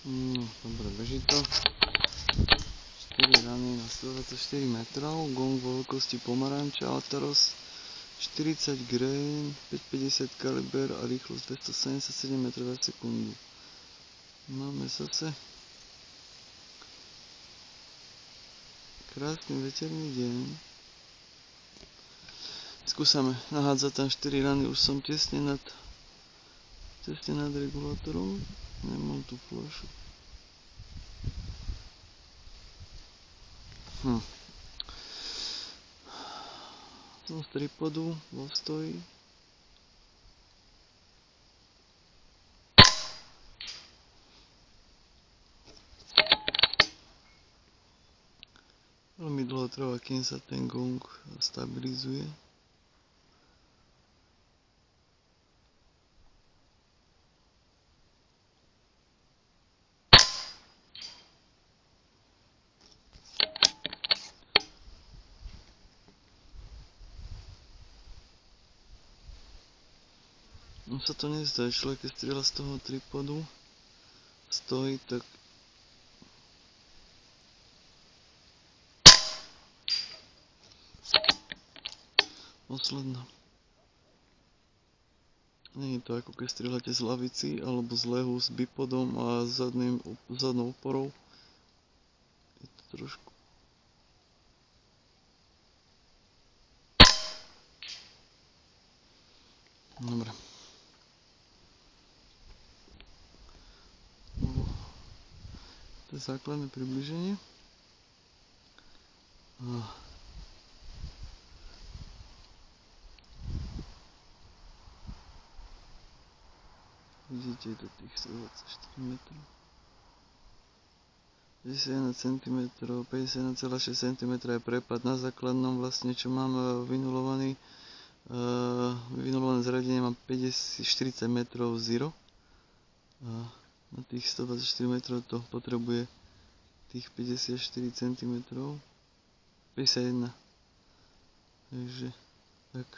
No, dobre, beží to. 4 rany na 124 metrov, gong vo veľkosti pomaranča, Altaros 40 grain, 550 kaliber a rýchlosť 277 m za sekundu. Máme zase krásny veterný deň. Skúsame nahádzať tam 4 rany, už som tesne nad regulátorom. Nemám tú fľašu. Som z tripodu vo stoji. Veľmi dlho trvá, kým sa ten gong stabilizuje. No sa to nezdá, človek keď strieľa z toho tripodu stojí, tak posledná. Nie je to ako keď strieľate z lavici alebo z lehu s bipodom a zadnou oporou. Je to trošku. Dobre. To je základné približenie. Vidíte do tých 124 metrov. 51 cm, 51,6 cm je prepad na základnom, vlastne čo mám vynulované zariadenie, mám 40 metrov zero. A na tých 124 metrov to potrebuje tých 54 cm, 51. Takže tak.